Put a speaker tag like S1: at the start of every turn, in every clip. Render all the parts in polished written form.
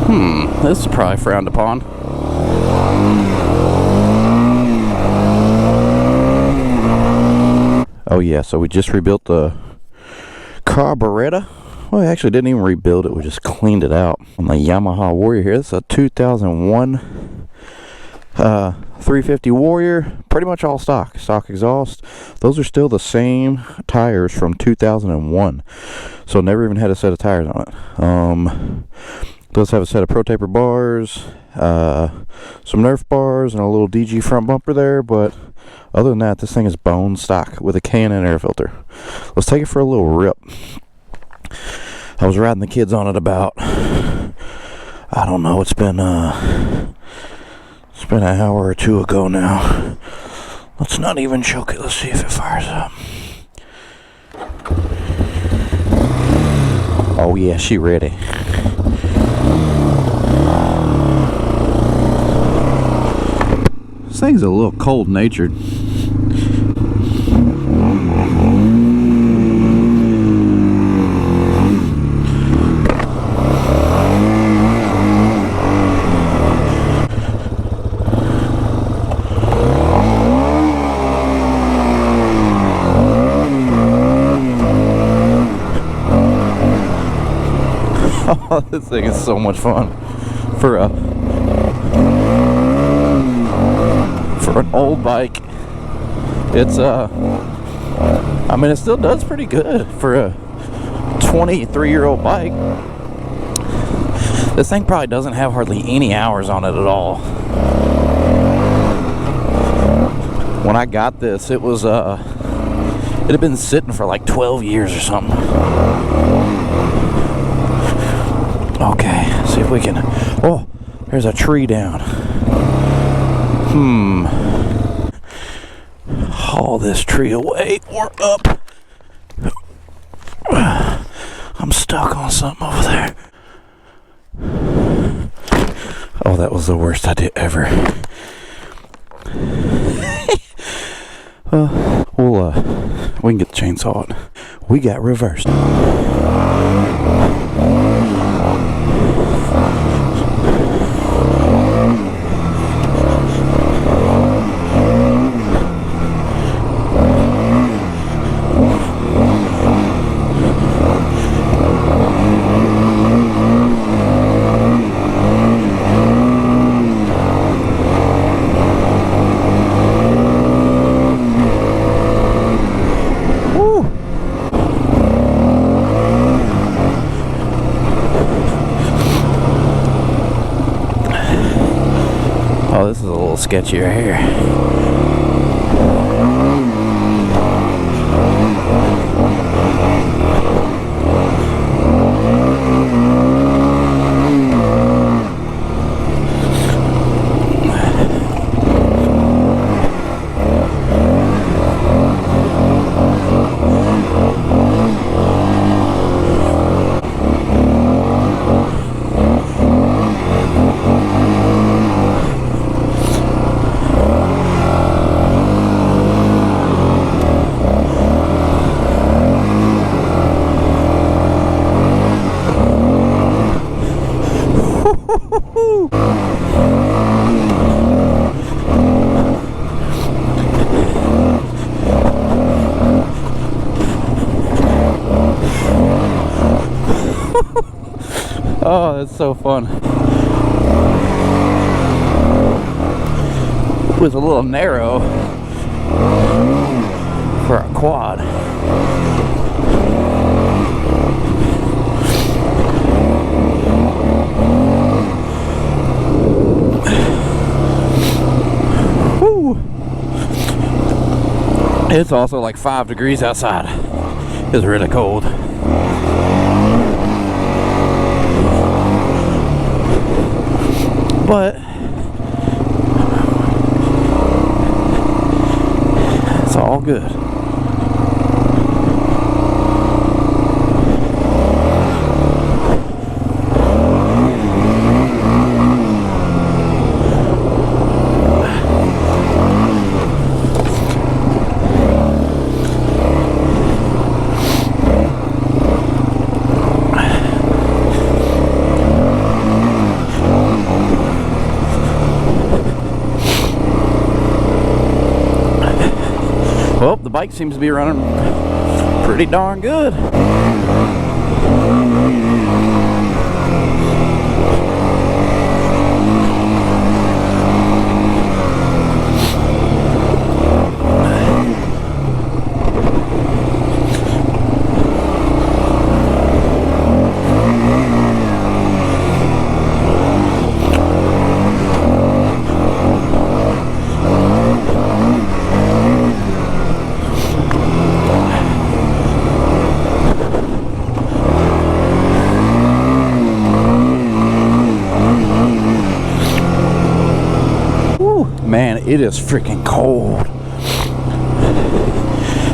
S1: This is probably frowned upon. Oh yeah, so we just rebuilt the carburetor. Well, we actually didn't even rebuild it, we just cleaned it out on the Yamaha Warrior here. This is a 2001 350 Warrior, pretty much all stock exhaust. Those are still the same tires from 2001, so never even had a set of tires on it. Does have a set of Pro Taper bars, some Nerf bars, and a little DG front bumper there, but other than that, this thing is bone stock with a K&N air filter. Let's take it for a little rip. I was riding the kids on it about, I don't know, it's been an hour or two ago now. Let's not even choke it. Let's see if it fires up. Oh yeah, she ready. This thing's a little cold-natured. Oh, this thing is so much fun for an old bike. It's I mean, it still does pretty good for a 23-year-old bike. This thing probably doesn't have hardly any hours on it at all. When I got this, it was it had been sitting for like 12 years or something. Okay, see if we can. Oh, there's a tree down. Haul this tree away or up. I'm stuck on something over there. Oh, that was the worst idea ever. We can get the chainsaw out. We got reversed. Oh, this is a little sketchy right here. Oh, that's so fun. It was a little narrow for a quad. Woo. It's also like 5 degrees outside. It's really cold. But it's all good. bike seems to be running pretty darn good. Man, it is freaking cold.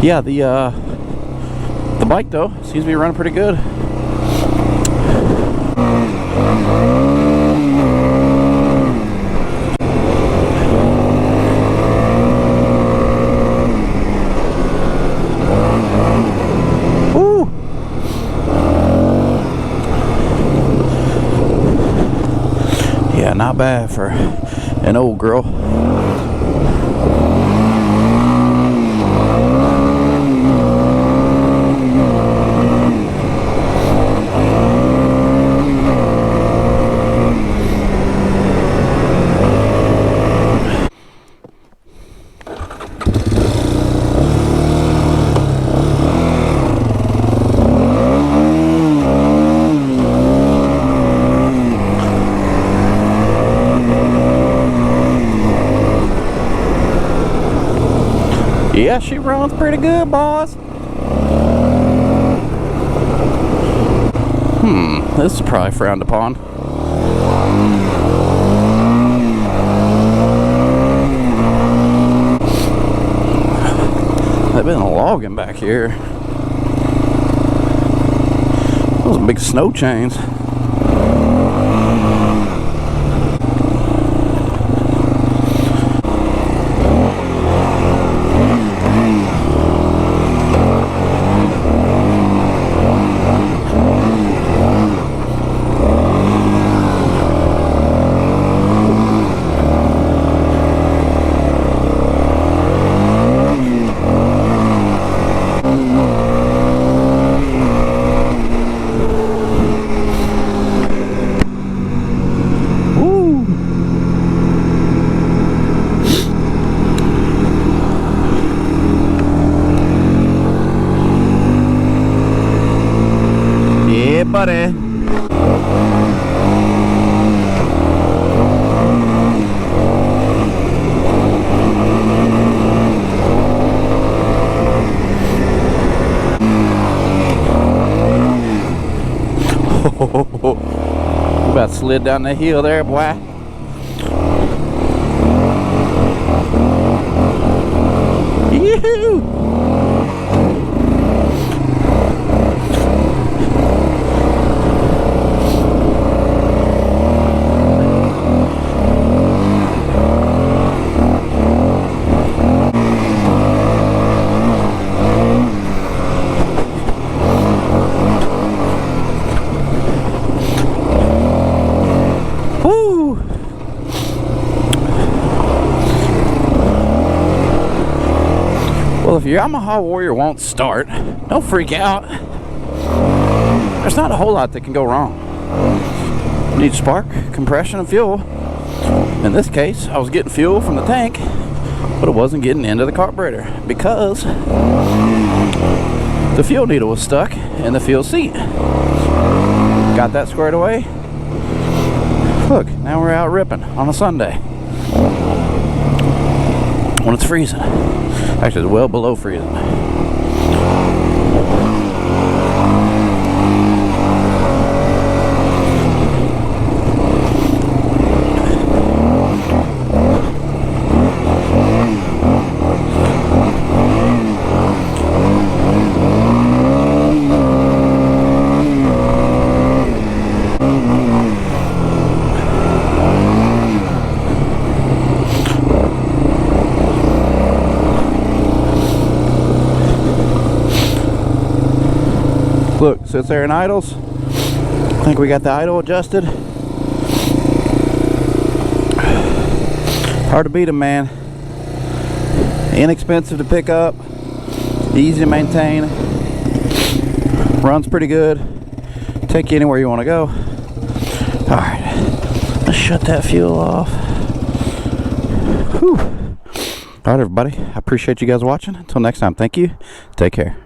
S1: Yeah, the bike though seems to be running pretty good. Woo! Yeah, not bad for an old girl. Yeah, she runs pretty good, boss. This is probably frowned upon. They've been logging back here. Those big snow chains. Buddy. You about slid down the hill there, boy. Yoo-hoo! Well, if your Yamaha Warrior won't start, don't freak out. There's not a whole lot that can go wrong. You need spark, compression, and fuel. In this case, I was getting fuel from the tank, but it wasn't getting into the carburetor because the fuel needle was stuck in the fuel seat. Got that squared away. Look, now we're out ripping on a Sunday when it's freezing. Actually, it's well below freezing. Look, sits there in idles. I think we got the idle adjusted. Hard to beat them, man. Inexpensive to pick up. Easy to maintain. Runs pretty good. Take you anywhere you want to go. Alright, let's shut that fuel off. Whew. Alright everybody, I appreciate you guys watching. Until next time, thank you. Take care.